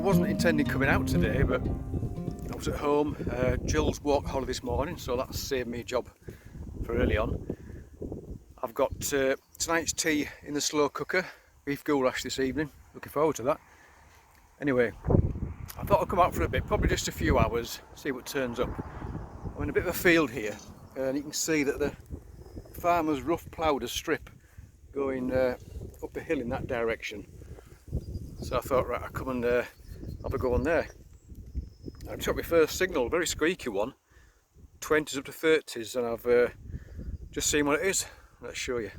wasn't intending coming out today, but I was at home. Jill's walk holiday this morning, so that saved me a job for early on. I've got tonight's tea in the slow cooker, beef goulash this evening. Looking forward to that. Anyway, I thought I'd come out for a bit, probably just a few hours, see what turns up. I'm in a bit of a field here, and you can see that the farmer's rough ploughed a strip going up a hill in that direction. So I thought, right, I'll come and have a go on there. I took my first signal, a very squeaky one, 20s up to 30s, and I've just seen what it is. Let's show you.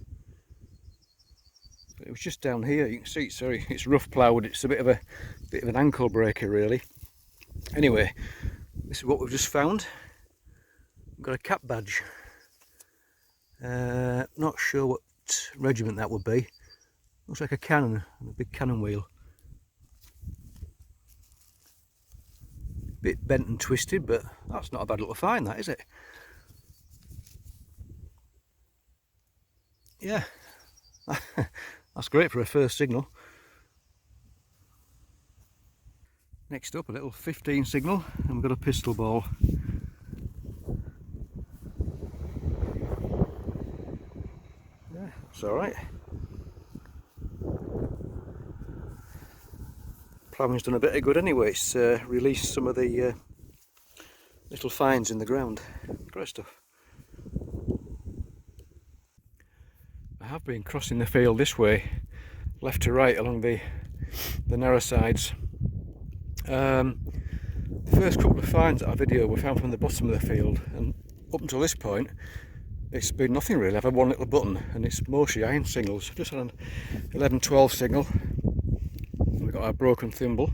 It was just down here. You can see it's rough ploughed. It's a bit of an ankle breaker, really. Anyway, this is what we've just found. We've got a cap badge. Not sure what regiment that would be. Looks like a cannon, a big cannon wheel. Bit bent and twisted, but that's not a bad little find, that, is it? Yeah, that's great for a first signal. Next up, a little 15 signal, and we've got a pistol ball. Yeah, it's alright. Ploughing's done a bit of good anyway. It's released some of the little finds in the ground. Great stuff. I have been crossing the field this way, left to right along the narrow sides. The first couple of finds that I videoed were found from the bottom of the field, and up until this point it's been nothing really. I've had one little button, and it's mostly iron signals. I've just had an 11-12 signal. We've got our broken thimble.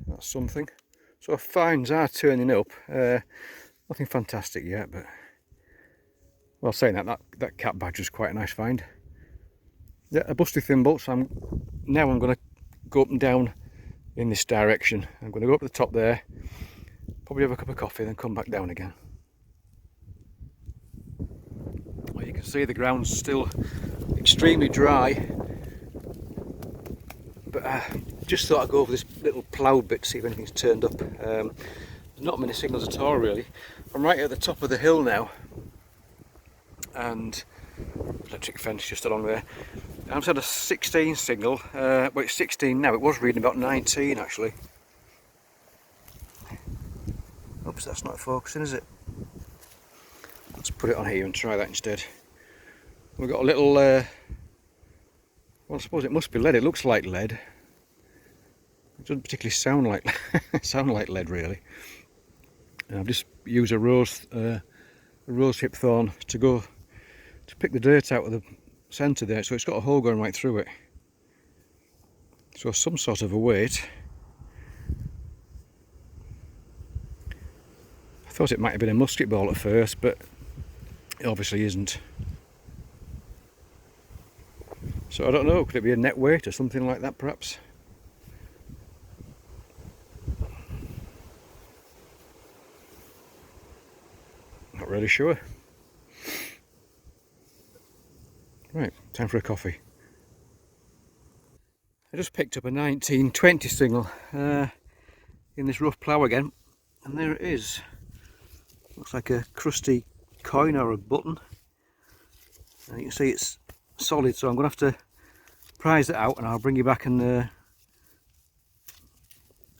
That's something. So finds are turning up. Nothing fantastic yet, but well, saying that cap badge was quite a nice find. Yeah, a busty thimble. So I'm going to go up and down in this direction. I'm going to go up to the top there, probably have a cup of coffee, then come back down again. Well, you can see the ground's still extremely dry, but just thought I'd go over this little ploughed bit to see if anything's turned up. There's not many signals at all, really. I'm right at the top of the hill now, and electric fence just along there. I've just had a 16 signal. Well, it's 16 now. It was reading about 19 actually. Oops, that's not focusing, is it? Let's put it on here and try that instead. We've got a little well, I suppose it must be lead. It looks like lead. It doesn't particularly sound like lead, really. And I've just used a rose hip thorn to pick the dirt out of the centre there, so it's got a hole going right through it. So some sort of a weight. I thought it might have been a musket ball at first, but it obviously isn't. So I don't know, could it be a net weight or something like that perhaps? Not really sure. Right, time for a coffee. I just picked up a 1920 signal in this rough plough again, and there it is. Looks like a crusty coin or a button. And you can see it's solid, so I'm going to have to prise it out, and I'll bring you back and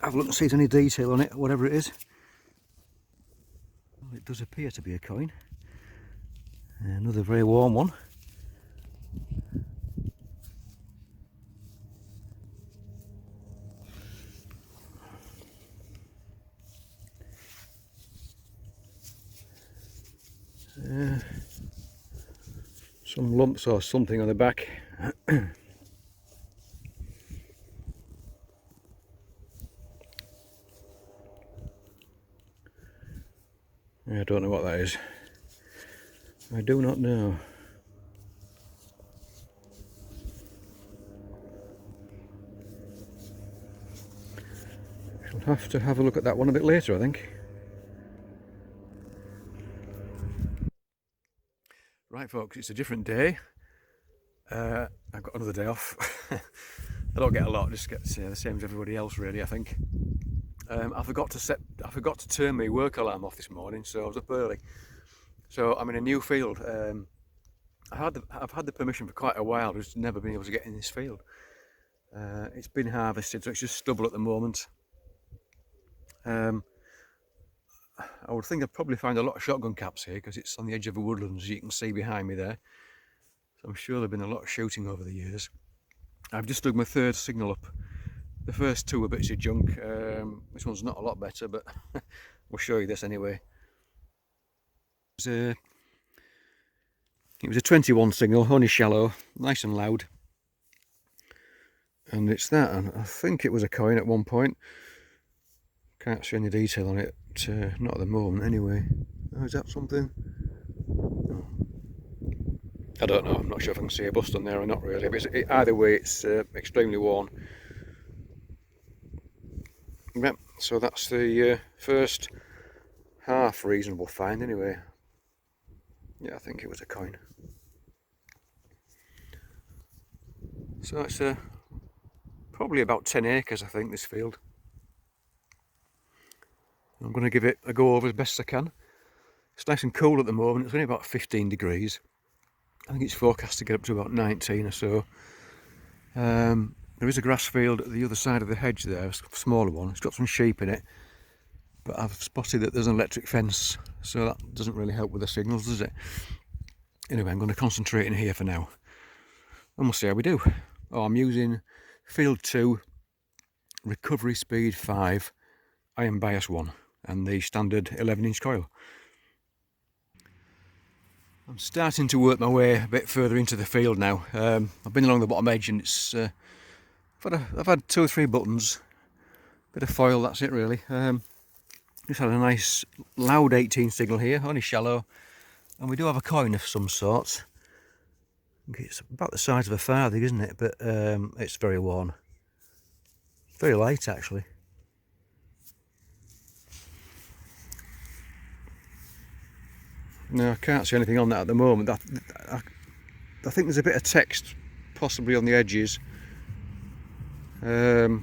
have a look and see if there's any detail on it, or whatever it is. Well, it does appear to be a coin. Another very warm one. Some lumps or something on the back. I don't know what that is. I do not know. I'll have to have a look at that one a bit later, I think. Right folks, it's a different day. I've got another day off. I don't get a lot, just get the same as everybody else really, I think. I forgot to turn my work alarm off this morning, so I was up early. So I'm in a new field. I've had the permission for quite a while, just never been able to get in this field. It's been harvested, so it's just stubble at the moment. I would think I'd probably find a lot of shotgun caps here because it's on the edge of a woodland, as you can see behind me there. So I'm sure there've been a lot of shooting over the years. I've just dug my third signal up. The first two were bits of junk. This one's not a lot better, but we'll show you this anyway. It was a 21 signal, only shallow, nice and loud. And it's that, and I think it was a coin at one point. Can't see any detail on it, not at the moment anyway. Oh, is that something? Oh. I don't know, I'm not sure if I can see a bust on there or not really, but either way it's extremely worn. Yep, so that's the first half reasonable find anyway. Yeah, I think it was a coin. So it's probably about 10 acres, I think, this field. I'm going to give it a go over as best as I can. It's nice and cool at the moment, it's only about 15 degrees. I think it's forecast to get up to about 19 or so. There is a grass field at the other side of the hedge there, a smaller one. It's got some sheep in it, but I've spotted that there's an electric fence, so that doesn't really help with the signals, does it? Anyway, I'm going to concentrate in here for now, and we'll see how we do. Oh, I'm using field 2, recovery speed 5, iron bias 1, and the standard 11-inch coil. I'm starting to work my way a bit further into the field now. I've been along the bottom edge and it's I've had 2 or 3 buttons, bit of foil, that's it really. Just had a nice loud 18 signal here, only shallow, and we do have a coin of some sort. It's about the size of a farthing, isn't it? But it's very worn, very light actually. No, I can't see anything on that at the moment. I think there's a bit of text possibly on the edges. But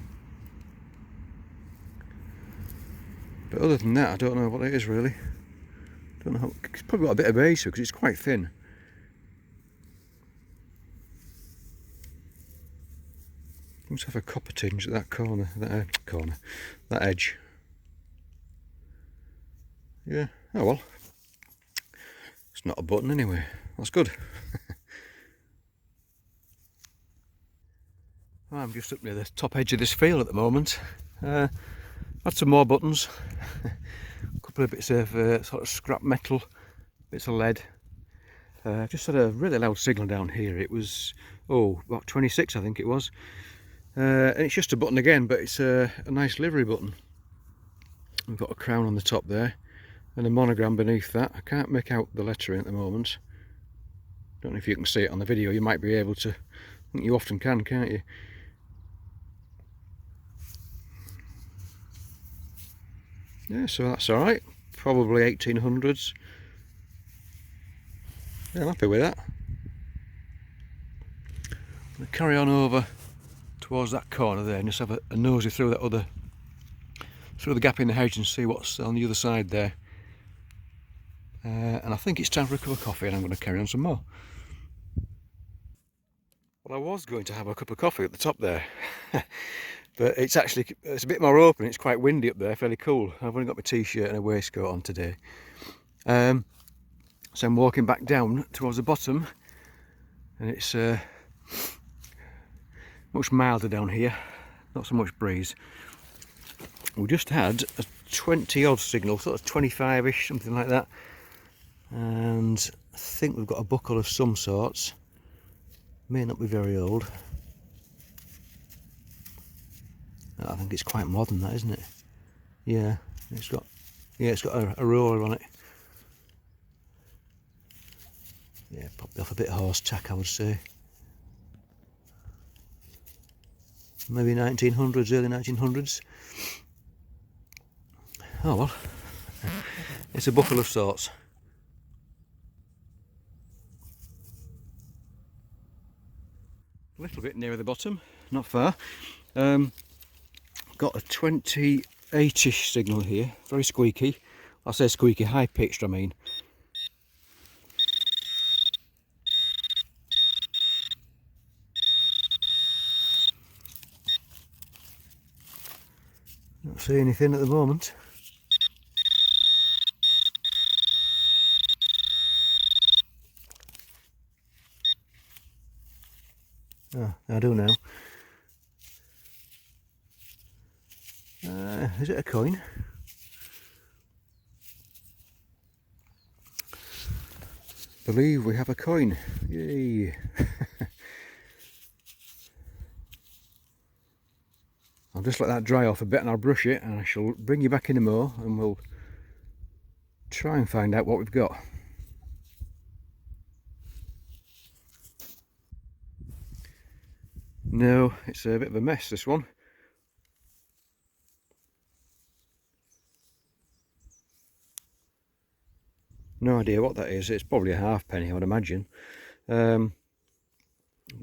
other than that, I don't know what it is really. Don't know. It's probably got a bit of base because it's quite thin. Must have a copper tinge at that corner, that edge. Yeah. Oh well. It's not a button anyway. That's good. I'm just up near the top edge of this field at the moment. Had some more buttons. A couple of bits of sort of scrap metal, bits of lead. Just had a really loud signal down here. It was, oh, about 26 I think it was. And it's just a button again, but it's a nice livery button. We've got a crown on the top there and a monogram beneath that. I can't make out the lettering at the moment. Don't know if you can see it on the video. You might be able to. I think you often can, can't you? Yeah, so that's alright. Probably 1800s. Yeah, I'm happy with that. I'm going to carry on over towards that corner there and just have a nosy through that through the gap in the hedge and see what's on the other side there. And I think it's time for a cup of coffee, and I'm going to carry on some more. Well, I was going to have a cup of coffee at the top there, but it's a bit more open. It's quite windy up there, fairly cool. I've only got my t-shirt and a waistcoat on today. So I'm walking back down towards the bottom, and it's much milder down here, not so much breeze. We just had a 20 odd signal, sort of 25ish, something like that, and I think we've got a buckle of some sorts. May not be very old. I think it's quite modern, that, isn't it? Yeah, it's got a roller on it. Yeah, probably off a bit of horse tack, I would say. Maybe 1900s, early 1900s. Oh well, it's a buckle of sorts. A little bit nearer the bottom, not far. Got a 28ish signal here, very squeaky. I say squeaky, high pitched I mean. Not see anything at the moment. Oh, I do now. Is it a coin? Believe we have a coin. Yay! I'll just let that dry off a bit and I'll brush it, and I shall bring you back in a more and we'll try and find out what we've got. No, it's a bit of a mess, this one. No idea what that is. It's probably a halfpenny, I would imagine. But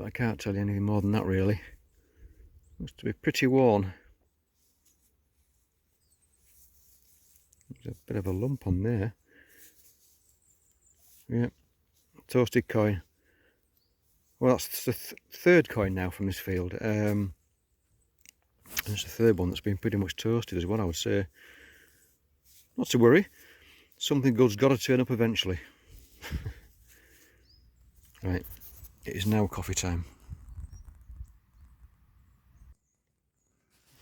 I can't tell you anything more than that, really. Looks to be pretty worn. There's a bit of a lump on there. Yep, toasted coin. Well, that's the third coin now from this field. It's the third one that's been pretty much toasted as well, I would say. Not to worry. Something good's got to turn up eventually. Right, it is now coffee time.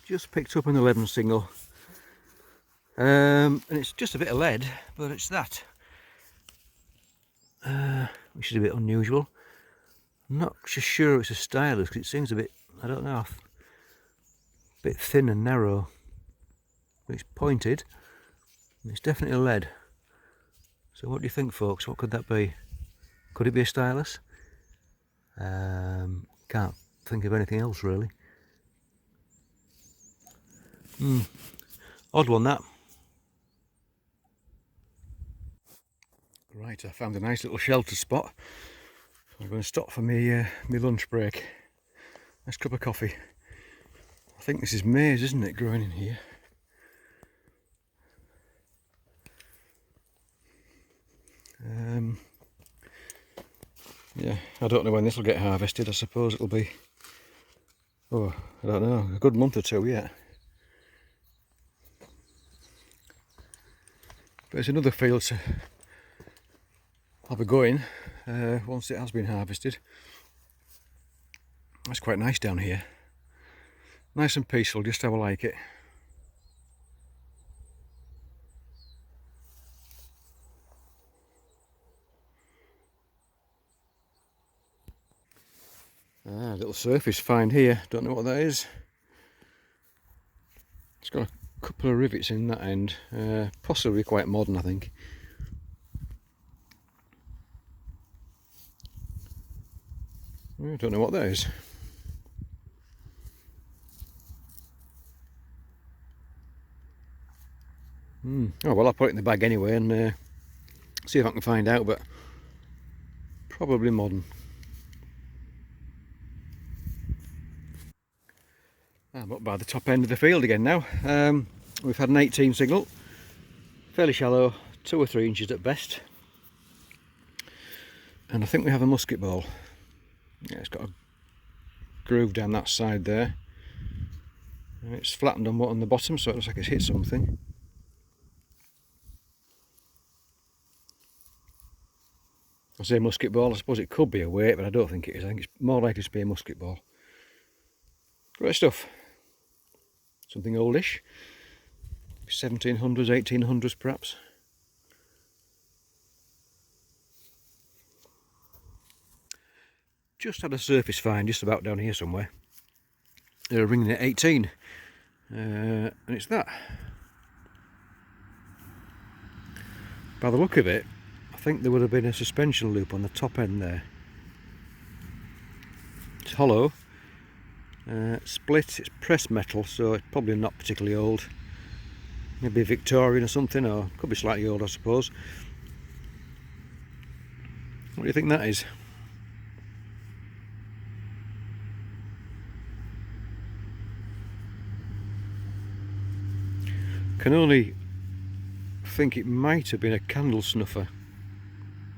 Just picked up an 11 signal. And it's just a bit of lead, but it's that. Which is a bit unusual. I'm not just sure it's a stylus because it seems a bit, I don't know, a bit thin and narrow. But it's pointed. And it's definitely lead. So what do you think, folks? What could that be? Could it be a stylus? Can't think of anything else really. Odd one that. Right, I found a nice little shelter spot. I'm going to stop for my lunch break. Nice cup of coffee. I think this is maize, isn't it, growing in here? Yeah, I don't know when this will get harvested. I suppose it'll be, oh, I don't know, a good month or two yet. But it's another field, so I'll be going once it has been harvested. That's quite nice down here. Nice and peaceful, just how I like it. Ah, little surface find here, don't know what that is. It's got a couple of rivets in that end, possibly quite modern I think. I don't know what that is. Oh well, I'll put it in the bag anyway and see if I can find out, but probably modern. I'm up by the top end of the field again now. We've had an 18 signal, fairly shallow, 2 or 3 inches at best, and I think we have a musket ball. Yeah, it's got a groove down that side there, and it's flattened on the bottom, so it looks like it's hit something. I say musket ball, I suppose it could be a weight, but I don't think it is. I think it's more likely to be a musket ball. Great stuff. Something oldish, 1700s, 1800s perhaps. Just had a surface find just about down here somewhere. They're ringing at 18, and it's that. By the look of it, I think there would have been a suspension loop on the top end there. It's hollow. Split, it's pressed metal, so it's probably not particularly old. Maybe Victorian or something, or could be slightly old I suppose. What do you think that is? can only think it might have been a candle snuffer,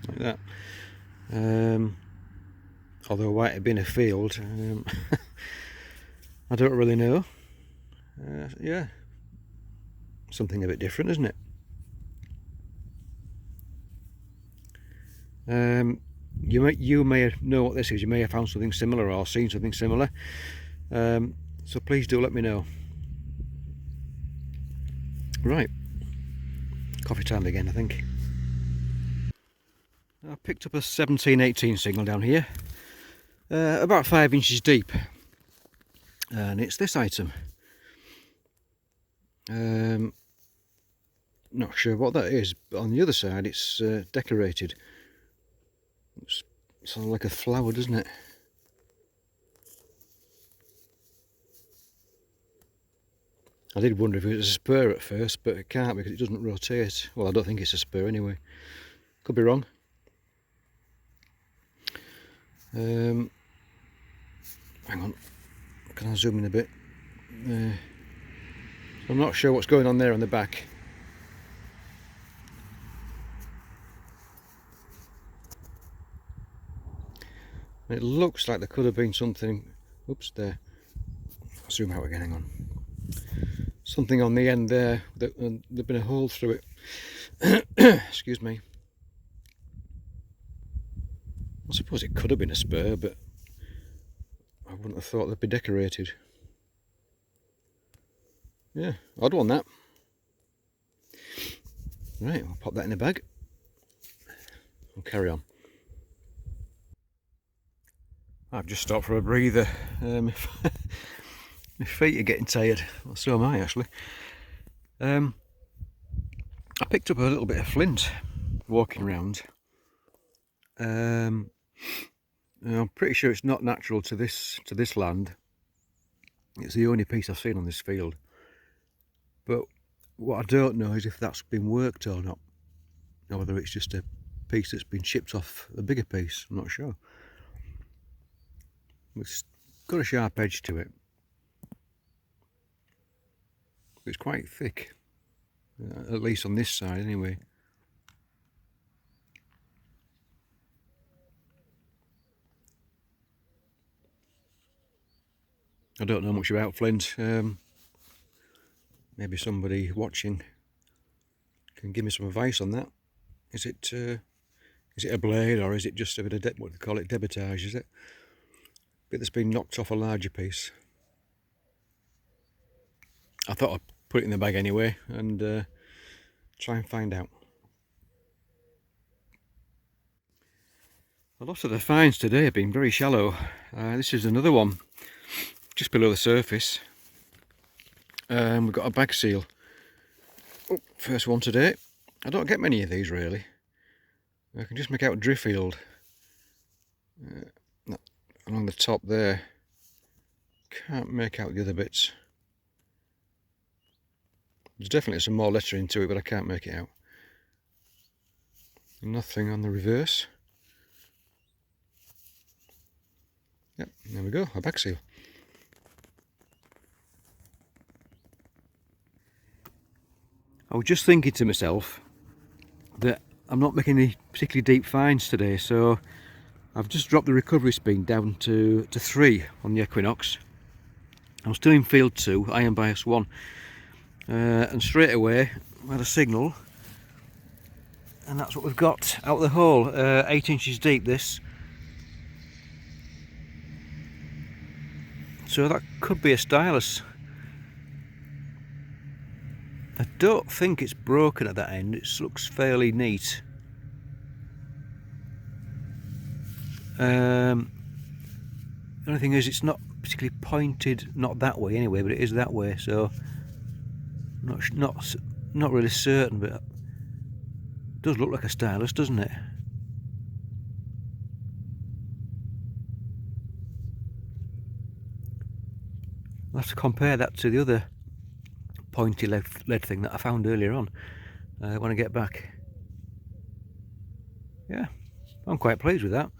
like that. Although it might have been a field. I don't really know. Yeah, something a bit different, isn't it? You may know what this is. You may have found something similar or seen something similar. So please do let me know. Right, coffee time again, I think. I picked up a 1718 signal down here, about 5 inches deep, and it's this item. Not sure what that is, but on the other side it's decorated. It's sort of like a flower, doesn't it? I did wonder if it was a spur at first, but it can't because it doesn't rotate. Well, I don't think it's a spur anyway. Could be wrong. Hang on, can I zoom in a bit? I'm not sure what's going on there on the back. It looks like there could have been something. Oops, there. I'll zoom out again, hang on. Something on the end there, there'd been a hole through it. Excuse me. I suppose it could have been a spur, but I wouldn't have thought they'd be decorated. Yeah, odd one that. Right, we'll pop that in a bag. We'll carry on. I've just stopped for a breather. My feet are getting tired. Well, so am I actually. I picked up a little bit of flint walking around. I'm pretty sure it's not natural to this land. It's the only piece I've seen on this field. But what I don't know is if that's been worked or not, or whether it's just a piece that's been chipped off a bigger piece. I'm not sure. It's got a sharp edge to it. It's quite thick, at least on this side anyway. I don't know much about flint. Maybe somebody watching can give me some advice on that. Is it a blade, or is it just a bit of what they call it, debitage? Is it? Bit that's been knocked off a larger piece. I thought I'd put it in the bag anyway and try and find out. A lot of the finds today have been very shallow. This is another one just below the surface. We've got a bag seal. Oh, first one today. I don't get many of these really. I can just make out a driffield along the top there. Can't make out the other bits. There's definitely some more lettering to it, but I can't make it out. Nothing on the reverse. Yep, there we go, a bag seal. I was just thinking to myself that I'm not making any particularly deep finds today, so I've just dropped the recovery speed down to 3 on the Equinox. I'm still in field 2, iron bias 1, and straight away I had a signal, and that's what we've got out the hole. 8 inches deep this, so that could be a stylus. I don't think it's broken at that end, it looks fairly neat. The only thing is it's not particularly pointed, not that way anyway, but it is that way, so not really certain, but it does look like a stylus, doesn't it? I'll have to compare that to the other pointy lead thing that I found earlier on when I get back. Yeah, I'm quite pleased with that.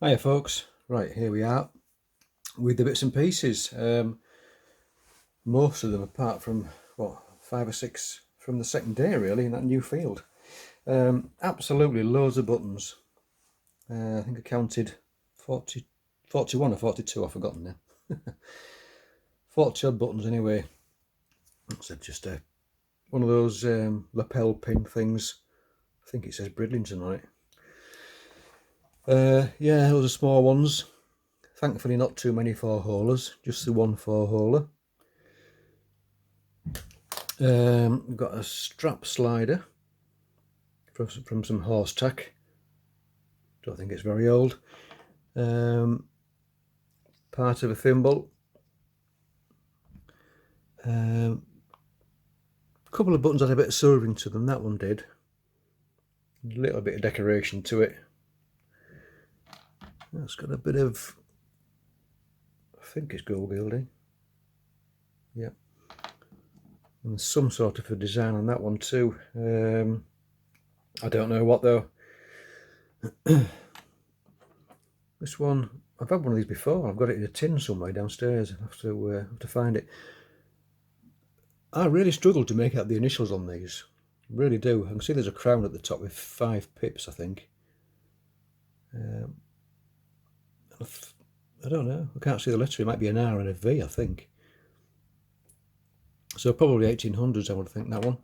Hiya folks, right, here we are. with the bits and pieces. Most of them, apart from what, 5 or 6 from the second day really in that new field. Absolutely loads of buttons. I think I counted 41 or 42, I've forgotten now. 40 odd buttons anyway. It's just one of those lapel pin things. I think it says Bridlington on it. Yeah, those are small ones. Thankfully not too many 4-holers, just the one 4-holer. We've got a strap slider from some horse tack. Don't think it's very old. Part of a thimble. A couple of buttons had a bit of silvering to them, that one did. A little bit of decoration to it. It's got a bit of, I think it's gold gilding. Yep. And some sort of a design on that one too. I don't know what though. This one, I've had one of these before. I've got it in a tin somewhere downstairs. I have to find it. I really struggled to make out the initials on these. Really do. I can see there's a crown at the top with 5 pips, I think. I don't know. I can't see the letter. It might be an R and a V, I think. So probably 1800s, I would think, that one.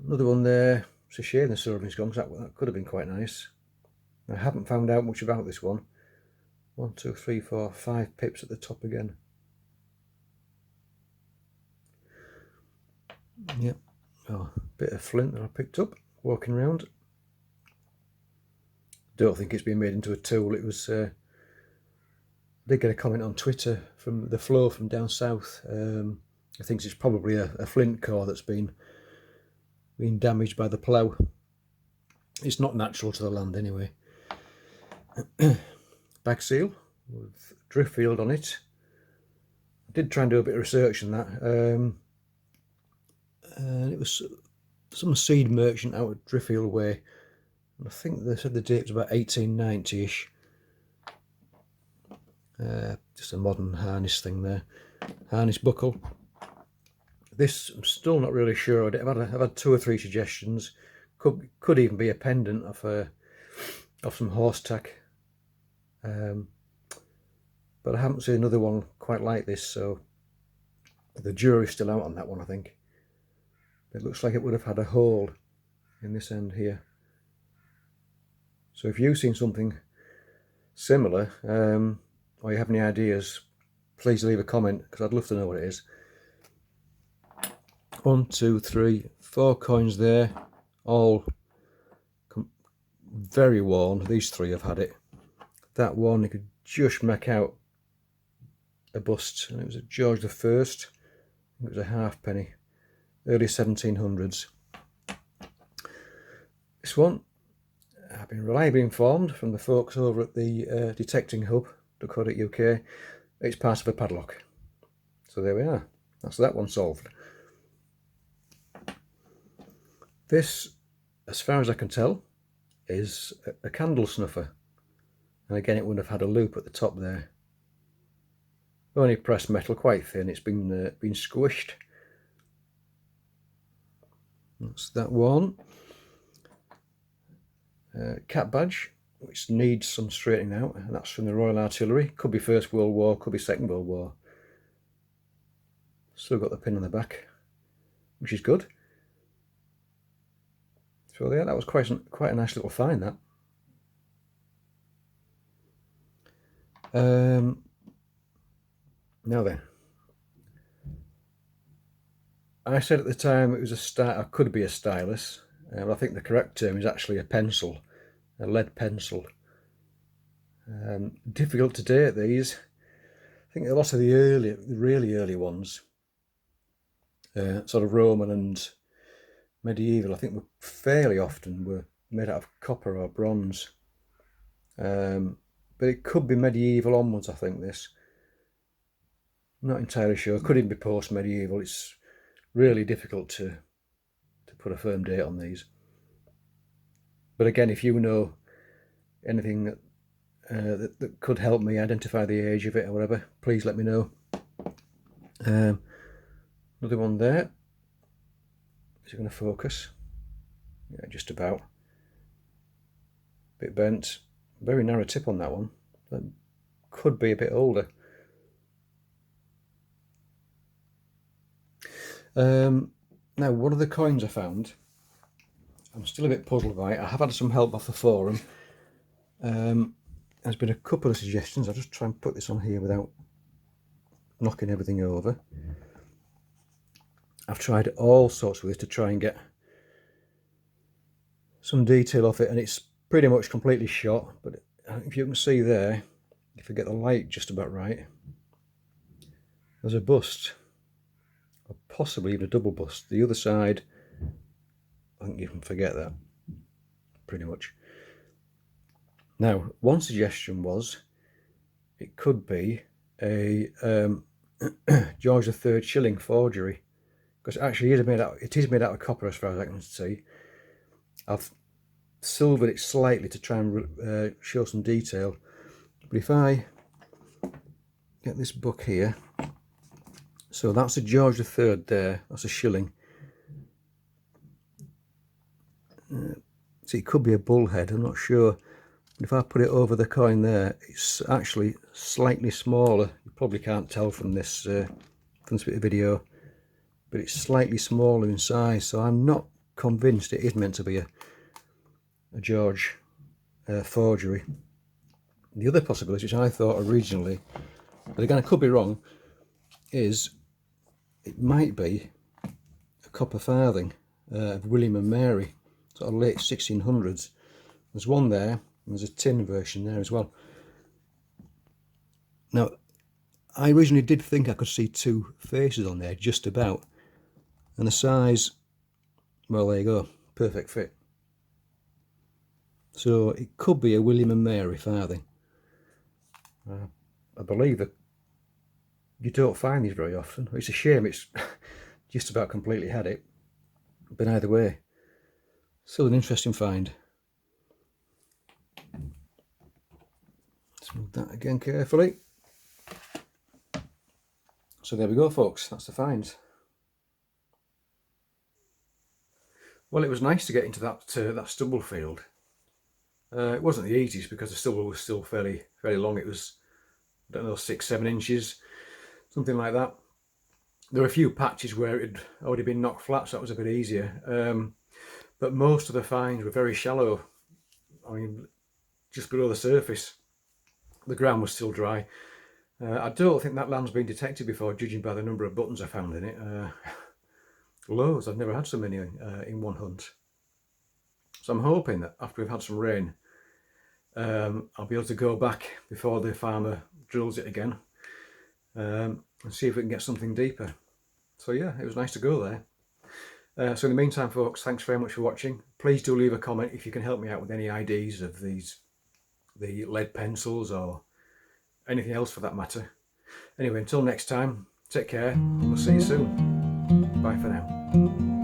Another one there. It's a shame the silvering's gone, because that could have been quite nice. I haven't found out much about this one. 1, 2, 3, 4, 5 pips at the top again. Yep. Oh, a bit of flint that I picked up walking around. Don't think it's been made into a tool. It was. I did get a comment on Twitter from the Flow from down south. I think it's probably a flint core that's been damaged by the plough. It's not natural to the land anyway. Bag seal with drift field on it. I did try and do a bit of research on that. And it was some seed merchant out at Driffield way. And I think they said the date was about 1890-ish. Just a modern harness thing there. Harness buckle. This, I'm still not really sure. I've had 2 or 3 suggestions. Could even be a pendant of some horse tack. But I haven't seen another one quite like this, so the jury's still out on that one, I think. It looks like it would have had a hole in this end here. So if you've seen something similar, or you have any ideas, please leave a comment, because I'd love to know what it is. 1, 2, 3, 4 coins there, all very worn. These 3 have had it. That one, you could just make out a bust, and it was a George the First. It was a halfpenny. Early 1700s. This one, I've been reliably informed from the folks over at the detecting hub.co.uk, it's part of a padlock. So there we are. That's that one solved. This, as far as I can tell, is a candle snuffer. And again, it wouldn't have had a loop at the top there. Only pressed metal, quite thin. It's been squished. That's that one. Cap badge, which needs some straightening out, and that's from the Royal Artillery. Could be First World War, could be Second World War. Still got the pin on the back, which is good. So yeah, that was quite a nice little find, that. Now then, I said at the time it was could be a stylus. I think the correct term is actually a pencil, a lead pencil. Difficult to date these. I think a lot of the really early ones, sort of Roman and medieval, I think were fairly often made out of copper or bronze. But it could be medieval onwards, I think, this. I'm not entirely sure. Could even be post-medieval. It's really difficult to put a firm date on these. But again, if you know anything that could help me identify the age of it or whatever, please let me know. Another one there. Is it going to focus? Yeah, just about. Bit bent. Very narrow tip on that one. That could be a bit older. Now, one of the coins I found, I'm still a bit puzzled by it. I have had some help off the forum. There's been a couple of suggestions. I'll just try and put this on here without knocking everything over. I've tried all sorts with this to try and get some detail off it, and it's pretty much completely shot. But if you can see there, if I get the light just about right, there's a bust, or possibly even a double bust. The other side, I think you can forget that, pretty much. Now, one suggestion was it could be a George III shilling forgery, because actually it is made out of copper as far as I can see. I've silvered it slightly to try and show some detail, but if I get this book here, so that's a George III there, that's a shilling. So it could be a bullhead, I'm not sure. But if I put it over the coin there, it's actually slightly smaller. You probably can't tell from this bit of video, but it's slightly smaller in size, so I'm not convinced it is meant to be a George forgery. The other possibility, which I thought originally, but again I could be wrong, is it might be a copper farthing of William and Mary, sort of late 1600s. There's one there, and there's a tin version there as well. Now, I originally did think I could see two faces on there, just about, and the size, well, there you go, perfect fit. So it could be a William and Mary farthing. I believe that you don't find these very often. It's a shame it's just about completely had it, but either way, still an interesting find. Let's move that again carefully. So there we go, folks, that's the find. Well, it was nice to get into that stubble field. It wasn't the easiest because the stubble was still fairly long. It was, I don't know, 6-7 inches, something like that. There were a few patches where it had already been knocked flat, so that was a bit easier. But most of the finds were very shallow. I mean, just below the surface. The ground was still dry. I don't think that land's been detected before, judging by the number of buttons I found in it. Loads. I've never had so many in one hunt. So I'm hoping that after we've had some rain, I'll be able to go back before the farmer drills it again and see if we can get something deeper. So yeah, it was nice to go there. So in the meantime, folks, thanks very much for watching. Please do leave a comment if you can help me out with any ideas of the lead pencils or anything else for that matter. Anyway, until next time, take care and we'll see you soon. Bye for now.